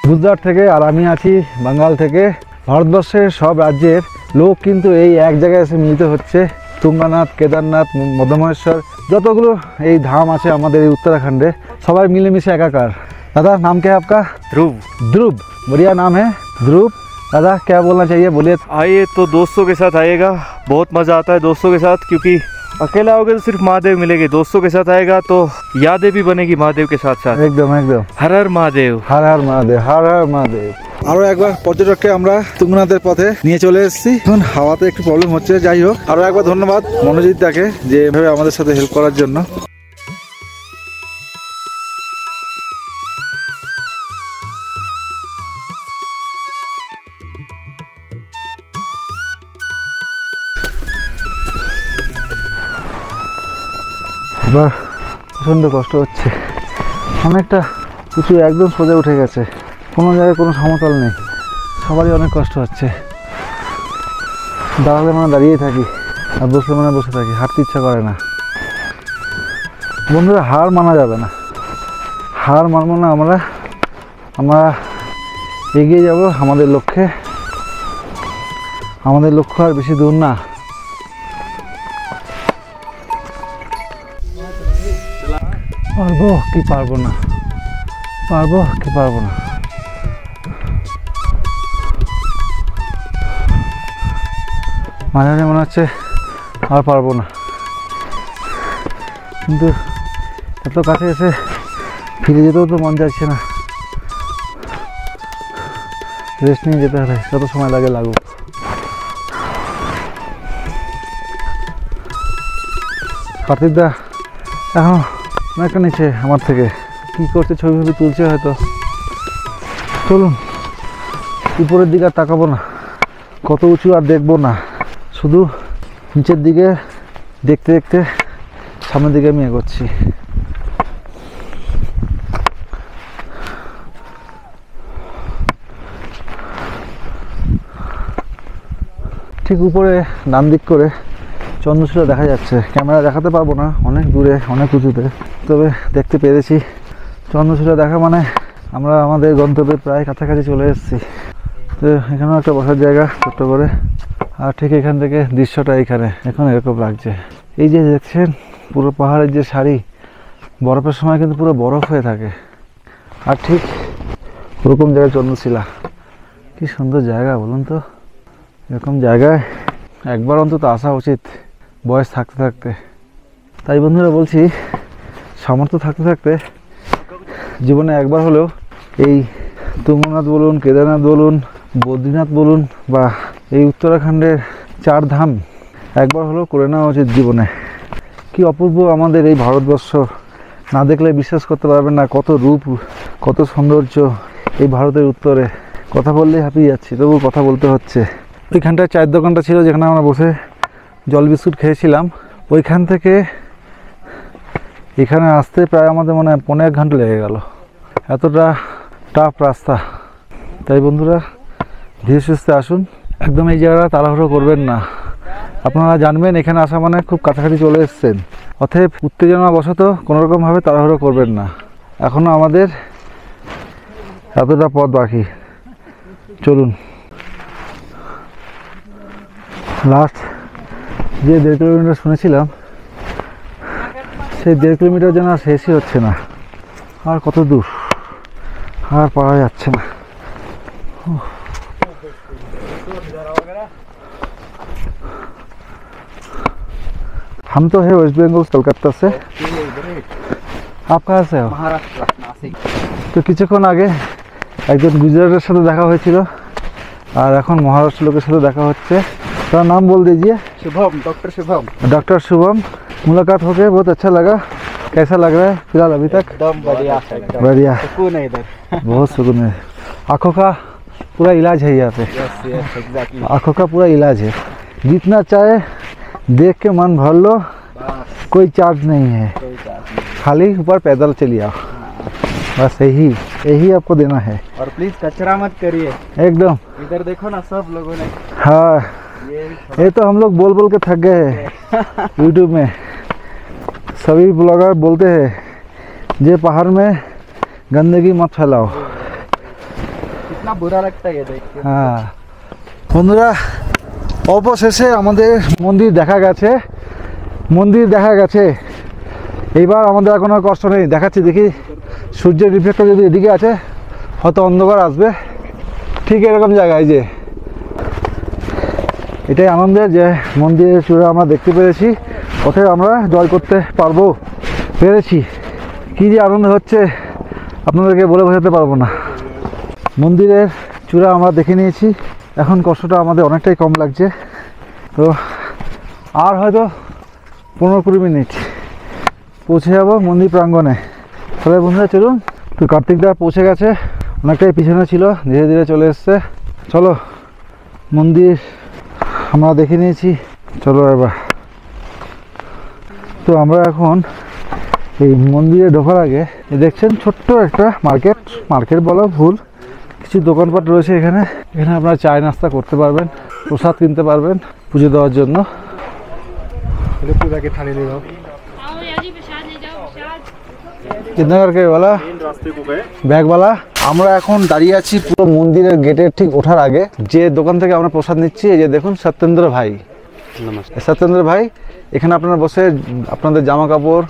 গুজরাট থেকে, আর আমি আছি বাঙ্গাল থেকে। ভারতবর্ষের সব রাজ্যের লোক কিন্তু এই এক জায়গায় এসে মিলিত হচ্ছে। তুঙ্গানাথ, কেদারনাথ, মধ্যমহেশ্বর, যতগুলো এই ধাম আছে আমাদের এই उत्तराखंड, সবাই मिलेमिशे एकाकार। दादा नाम क्या है आपका? ध्रुव। ध्रुव, बढ़िया नाम है ध्रुव। दादा क्या बोलना चाहिए, बोलिए। आइए तो दोस्तों के साथ आइएगा, बहुत मज़ा आता है दोस्तों के साथ, क्योंकि अकेला आओगे तो सिर्फ महादेव मिलेंगे, दोस्तों के साथ आएगा तो यादें भी बनेगी महादेव के साथ साथ। एकदम एकदम। हर हर महादेव, हर हर महादेव, हर हर महादेव। আরো একবার পর্যটককে আমরা তুঙ্গনাথের পথে নিয়ে চলে এসেছি। এখন হাওয়াতে একটু প্রবলেম হচ্ছে, যাই হোক আরো একবার ধন্যবাদ মনোজিৎ দাকে যে এভাবে আমাদের সাথে হেল্প করার জন্য। এবার প্রচণ্ড কষ্ট হচ্ছে, অনেকটা কিছু একদম সোজা উঠে গেছে, কোনো জায়গায় কোনো সমতল নেই, সবারই অনেক কষ্ট হচ্ছে। দাঁড়ালে মানে দাঁড়িয়েই থাকি, আর বসলে মানে বসে থাকি, হাঁটতে ইচ্ছা করে না। বন্ধুরা হার মানা যাবে না, হার মানবো না আমরা, আমরা এগিয়ে যাব আমাদের লক্ষ্যে। আমাদের লক্ষ্য আর বেশি দূর না। পারবো কি পারবো না, পারবো কি পারবো না। মাঝে মাঝে মনে হচ্ছে আর পারবো না, কিন্তু এত কাছে এসে ফিরে যেতেও তো মন যাচ্ছে না। রেস্ট নিয়ে যেতে হবে, যত সময় লাগে লাগুক। কার্তিকদা এখন অনেকটা নিচে আমার থেকে, কী করছে ছবি ছবি তুলছে হয়তো। চলুন উপরের দিকে আর তাকাবো না, কত উঁচু আর দেখবো না, শুধু নিচের দিকে দেখতে দেখতে সামনের দিকে আমি এগোচ্ছি। ঠিক উপরে ডান দিক করে চন্দ্রশিলা দেখা যাচ্ছে, ক্যামেরা দেখাতে পারবো না, অনেক দূরে অনেক উঁচুতে, তবে দেখতে পেরেছি। চন্দ্রশিলা দেখা মানে আমরা আমাদের গন্তব্যে প্রায় কাছাকাছি চলে এসেছি। তো এখানেও একটা বসার জায়গা ছোট্ট করে, আর ঠিক এখান থেকে দৃশ্যটা এখানে এখন এরকম লাগছে। এই যে দেখছেন পুরো পাহাড়ের যে সারি, বরফের সময় কিন্তু পুরো বরফ হয়ে থাকে, আর ঠিক ওরকম জায়গায় চন্দ্রশিলা। কি সুন্দর জায়গা বলুন তো, এরকম জায়গায় একবার অন্তত আসা উচিত বয়স থাকতে থাকতে। তাই বন্ধুরা বলছি, সামর্থ্য থাকতে থাকতে জীবনে একবার হলেও এই তুঙ্গনাথ বলুন, কেদারনাথ বলুন, বদ্রীনাথ বলুন, বা এই উত্তরাখণ্ডের 4 ধাম একবার হলেও করে নেওয়া উচিত জীবনে। কি অপূর্ব আমাদের এই ভারতবর্ষ, না দেখলে বিশ্বাস করতে পারবেন না কত রূপ, কত সৌন্দর্য এই ভারতের উত্তরে। কথা বললেই হাঁপিয়ে যাচ্ছি, তবু কথা বলতে হচ্ছে। ওইখানটায় চায়ের দোকানটা ছিল যেখানে আমরা বসে জল বিস্কুট খেয়েছিলাম, ওইখান থেকে এখানে আসতে প্রায় আমাদের মনে হয় 15 ঘন্টা লেগে গেল, এতটা টাফ রাস্তা। তাই বন্ধুরা ধীরে সুস্থে আসুন, একদম এই জায়গাটা তাড়াহুড়ো করবেন না। আপনারা জানবেন এখানে আসা মানে খুব কাছাকাছি চলে এসেছেন, অতএব উত্তেজনাবশত কোনোরকমভাবে তাড়াহুড়ো করবেন না। এখনও আমাদের এতটা পথ বাকি, চলুন। লাস্ট যে 1.5 কিলোমিটার শুনেছিলাম, সেই 1.5 কিলোমিটার যেন আর শেষই হচ্ছে না। আর কত দূর, আর পারা যাচ্ছে না। हम तो है वेस्ट बंगाल कलकत्ता से। आप कहाँ से हो? महाराष्ट्र नासिक। তো কিছুক্ষণ আগে একজন গুজরাটের সাথে দেখা হয়েছিল, আর এখন মহারাষ্ট্র লোকের সাথে দেখা হচ্ছে। তার नाम बोल दीजिए। शुभम, डॉक्टर शुभम। डॉक्टर शुभम, मुलाकात होके बहुत अच्छा लगा। कैसा लग रहा है फिलहाल अभी तक? एकदम बढ़िया है, एकदम बढ़िया, सुकून है इधर। बहुत सुकून है। आँखों का पूरा इलाज है यहाँ पे, यस यस एग्जैक्टली। आँखों का पूरा इलाज है। जितना चाहे देख के मन भर लो, कोई चार्ज नहीं है, खाली ऊपर पैदल चलिए आओ, बस यही आपको देना है। और प्लीज कचरा मत करिए, एकदम। इधर देखो ना सब लोगों ने हाँ, ये तो हम लोग बोल बोल के थक गए हैं। यूट्यूब में सभी ब्लॉगर बोलते हैं जे पहाड़ में गंदगी मत फैलाओ। कितना बुरा लगता है ये देख के। হ্যাঁ বন্ধুরা, অবশেষে আমাদের মন্দির দেখা গেছে। এইবার আমাদের আর কোনো কষ্ট নেই। দেখাচ্ছি, দেখি সূর্যের রিফ্লেক্টর যদি এদিকে আছে হয়তো অন্ধকার আসবে। ঠিক এরকম জায়গায় যে এটাই আনন্দের যে মন্দিরের চূড়া আমরা দেখতে পেরেছি, অতএব আমরা জয় করতে পেরেছি। কী যে আনন্দ হচ্ছে আপনাদেরকে বলে বোঝাতে পারবো না। মন্দিরের চূড়া আমরা দেখে নিয়েছি, এখন কষ্টটা আমাদের অনেকটাই কম লাগছে। তো আর হয়তো 15-20 মিনিট পৌঁছে যাব মন্দির প্রাঙ্গণে। তাহলে বন্ধুরা চলুন। তো কার্তিকদা পৌঁছে গেছে, অনেকটাই পিছনে ছিল, ধীরে ধীরে চলে এসছে। চলো, মন্দির আমরা দেখে নিয়েছি, চলো এবার। তো আমরা এখন এই মন্দিরে ঢোকার আগে দেখছেন ছোট্ট একটা মার্কেট বলা ভুল, কিছু দোকানপাট রয়েছে এখানে আপনারা চায় নাস্তা করতে পারবেন, প্রসাদ কিনতে পারবেন পুজো দেওয়ার জন্য। कितना करके वाला ব্যাগ वाला। আমরা এখন দাঁড়িয়ে আছি পুরো মন্দিরের গেটের ঠিক ওঠার আগে, যে দোকান থেকে আমরা প্রসাদ নিচ্ছি। এই যে দেখুন সত্যেন্দ্র ভাই, সত্যেন্দ্র ভাই, এখানে আপনারা বসে আপনাদের জামা কাপড়,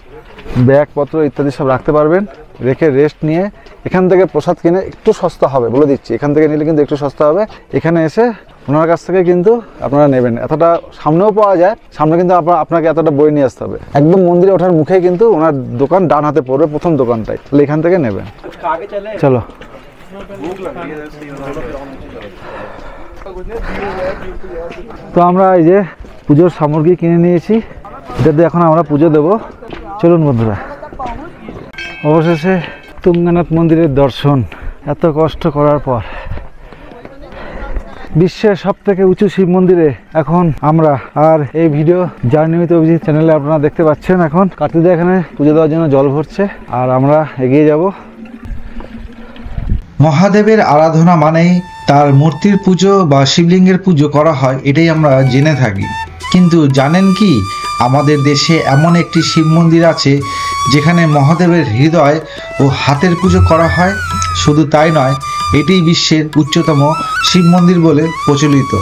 ব্যাগপত্র ইত্যাদি সব রাখতে পারবেন, রেখে রেস্ট নিয়ে এখান থেকে প্রসাদ কিনে একটু সস্তা হবে, বলে দিচ্ছি। এখান থেকে নিলে কিন্তু একটু সস্তা হবে। এখানে এসে ওনার কাছ থেকে কিন্তু আপনারা নেবেন। এতটা সামনেও পাওয়া যায়, সামনে কিন্তু আপনাকে এতটা বই নিয়ে আসতে হবে। একদম মন্দিরে ওঠার মুখে কিন্তু ওনার দোকান ডান হাতে পড়বে, প্রথম দোকানটাই। তাহলে এখান থেকে নেবেন। চলো, তো আমরা এই যে পুজোর সামগ্রী কিনে নিয়েছি, এটাতে এখন আমরা পুজো দেব। চলুন বন্ধুরা, অবশেষে তুঙ্গনাথ মন্দিরের দর্শন, এত কষ্ট করার পর। বিশ্বের সবথেকে উঁচু শিব মন্দিরে এখন আমরা। আর এই ভিডিও জার্নি উইথ অভিজিৎ চ্যানেলে আপনারা দেখতে পাচ্ছেন। এখন কার্তিকদা এখানে পুজো দেওয়ার জন্য জল ভরছে, আর আমরা এগিয়ে যাব। মহাদেবের আরাধনা মানেই তার মূর্তির পুজো বা শিবলিঙ্গের পুজো করা হয়, এটাই আমরা জেনে থাকি। কিন্তু জানেন কি, আমাদের দেশে এমন একটি শিব মন্দির আছে যেখানে মহাদেবের হৃদয় ও হাতের পুজো করা হয়। শুধু তাই নয়, এটি বিশ্বের উচ্চতম শিব মন্দির বলে প্রচলিত।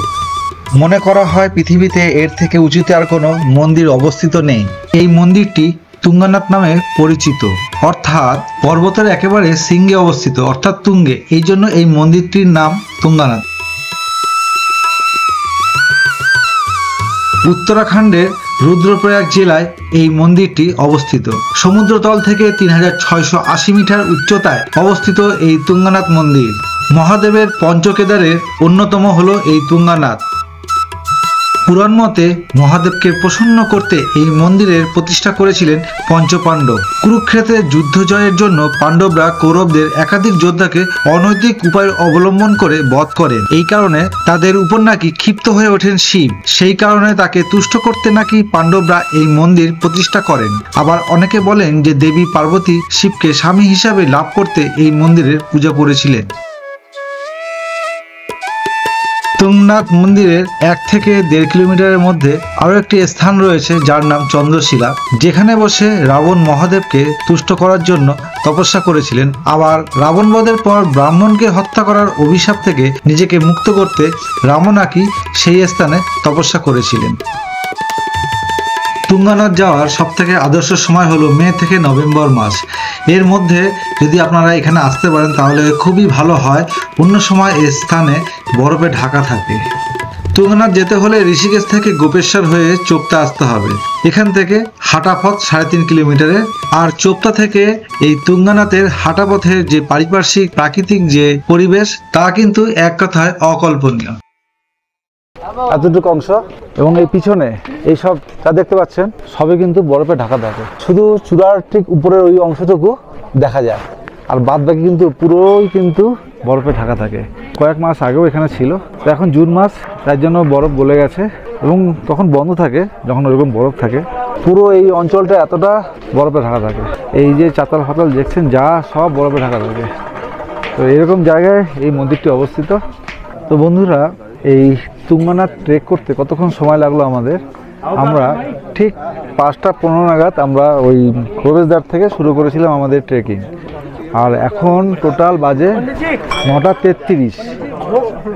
মনে করা হয় পৃথিবীতে এর থেকে উঁচুতে আর কোনো মন্দির অবস্থিত নেই। এই মন্দিরটি তুঙ্গনাথ নামে পরিচিত, অর্থাৎ পর্বতের একেবারে শৃঙ্গে অবস্থিত, অর্থাৎ তুঙ্গে। এই জন্য এই মন্দিরটির নাম তুঙ্গনাথ। উত্তরাখণ্ডের রুদ্রপ্রয়াগ জেলায় এই মন্দিরটি অবস্থিত। সমুদ্রতল থেকে 3680 মিটার উচ্চতায় অবস্থিত এই তুঙ্গনাথ মন্দির। মহাদেবের পঞ্চকেদারের অন্যতম হলো এই তুঙ্গনাথ। পুরাণ মতে মহাদেবকে প্রসন্ন করতে এই মন্দিরের প্রতিষ্ঠা করেছিলেন পঞ্চপাণ্ডব। কুরুক্ষেত্রের যুদ্ধ জয়ের জন্য পাণ্ডবরা কৌরবদের একাধিক যোদ্ধাকে অনৈতিক উপায় অবলম্বন করে বধ করেন। এই কারণে তাদের উপর নাকি ক্ষিপ্ত হয়ে ওঠেন শিব। সেই কারণে তাকে তুষ্ট করতে নাকি পাণ্ডবরা এই মন্দির প্রতিষ্ঠা করেন। আবার অনেকে বলেন যে দেবী পার্বতী শিবকে স্বামী হিসাবে লাভ করতে এই মন্দিরের পূজা করেছিলেন। তুঙ্গনাথ মন্দিরের 1 থেকে 1.5 কিলোমিটারের মধ্যে আরও একটি স্থান রয়েছে যার নাম চন্দ্রশিলা, যেখানে বসে রাবণ মহাদেবকে তুষ্ট করার জন্য তপস্যা করেছিলেন। আবার রাবণ বধের পর ব্রাহ্মণকে হত্যা করার অভিশাপ থেকে নিজেকে মুক্ত করতে রামও নাকি সেই স্থানে তপস্যা করেছিলেন। তুঙ্গনাথ যাওয়ার সবথেকে আদর্শ সময় হলো মে থেকে নভেম্বর মাস। এর মধ্যে যদি আপনারা এখানে আসতে পারেন তাহলে খুবই ভালো হয়। অন্য সময় এই স্থানে বরফে ঢাকা থাকে। তুঙ্গনাথ যেতে হলে ঋষিকেশ থেকে গোপেশ্বর হয়ে চোপতা আসতে হবে। এখান থেকে হাঁটা পথ 3.5 কিলোমিটারের। আর চোপতা থেকে এই তুঙ্গনাথের হাঁটা পথের যে পারিপার্শ্বিক প্রাকৃতিক যে পরিবেশ তা কিন্তু এক কথায় অকল্পনীয়। এতটুকু অংশ এবং এই পিছনে এই সব যা দেখতে পাচ্ছেন সবই কিন্তু বরফে ঢাকা থাকে, শুধু চূড়ার ঠিক উপরের ওই অংশটুকু দেখা যায়, আর বাদ বাকি কিন্তু পুরোই কিন্তু বরফে ঢাকা থাকে। কয়েক মাস আগেও এখানে ছিল, তো এখন জুন মাস, তার জন্য বরফ গলে গেছে এবং তখন বন্ধ থাকে যখন ওরকম বরফ থাকে। পুরো এই অঞ্চলটা এতটা বরফে ঢাকা থাকে। এই যে চাতাল ফাতাল দেখছেন যা সব বরফে ঢাকা থাকে। তো এরকম জায়গায় এই মন্দিরটি অবস্থিত। তো বন্ধুরা, এই তুঙ্গনাথ ট্রেক করতে কতক্ষণ সময় লাগলো আমাদের, আমরা ঠিক 5টা 15 নাগাদ আমরা ওই প্রবেশদ্বার থেকে শুরু করেছিলাম আমাদের ট্রেকিং, আর এখন টোটাল বাজে 9:33।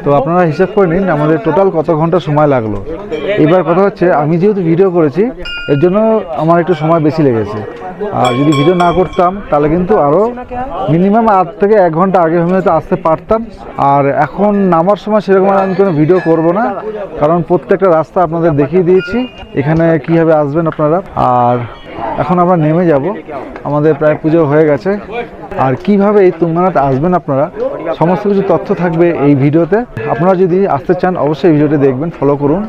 তো আপনারা হিসাব করে নিন আমাদের টোটাল কত ঘন্টা সময় লাগলো। এবার কথা হচ্ছে, আমি যেহেতু ভিডিও করেছি এর জন্য আমার একটু সময় বেশি লেগেছে, আর যদি ভিডিও না করতাম তাহলে কিন্তু আরও মিনিমাম 8 থেকে 1 ঘন্টা আগে আমি হয়তো আসতে পারতাম। আর এখন নামার সময় সেরকম আমি কোনো ভিডিও করব না, কারণ প্রত্যেকটা রাস্তা আপনাদের দেখিয়ে দিয়েছি এখানে কীভাবে আসবেন আপনারা। আর এখন আমরা নেমে যাব, আমাদের প্রায় পুজো হয়ে গেছে। আর কিভাবে এই তুঙ্গনাথ আসবেন আপনারা সমস্ত কিছু তথ্য থাকবে এই ভিডিওতে। আপনারা যদি আসতে চান অবশ্যই ভিডিওটি দেখবেন, ফলো করুন,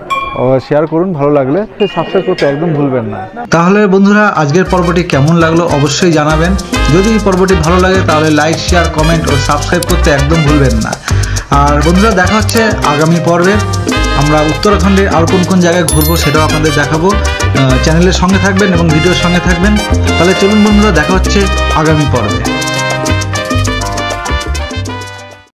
শেয়ার করুন, ভালো লাগলে সাবস্ক্রাইব করতে একদম ভুলবেন না। তাহলে বন্ধুরা, আজকের পর্বটি কেমন লাগলো অবশ্যই জানাবেন। যদি এই পর্বটি ভালো লাগে তাহলে লাইক, শেয়ার, কমেন্ট ও সাবস্ক্রাইব করতে একদম ভুলবেন না। আর বন্ধুরা, দেখা হচ্ছে আগামী পর্বে। আমরা উত্তরাখণ্ডে আর কোন কোন জায়গায় ঘুরবো সেটাও আপনাদের দেখাবো। চ্যানেলের সঙ্গে থাকবেন এবং ভিডিওর সঙ্গে থাকবেন। তাহলে চলুন বন্ধুরা, দেখা হচ্ছে আগামী পর্বে।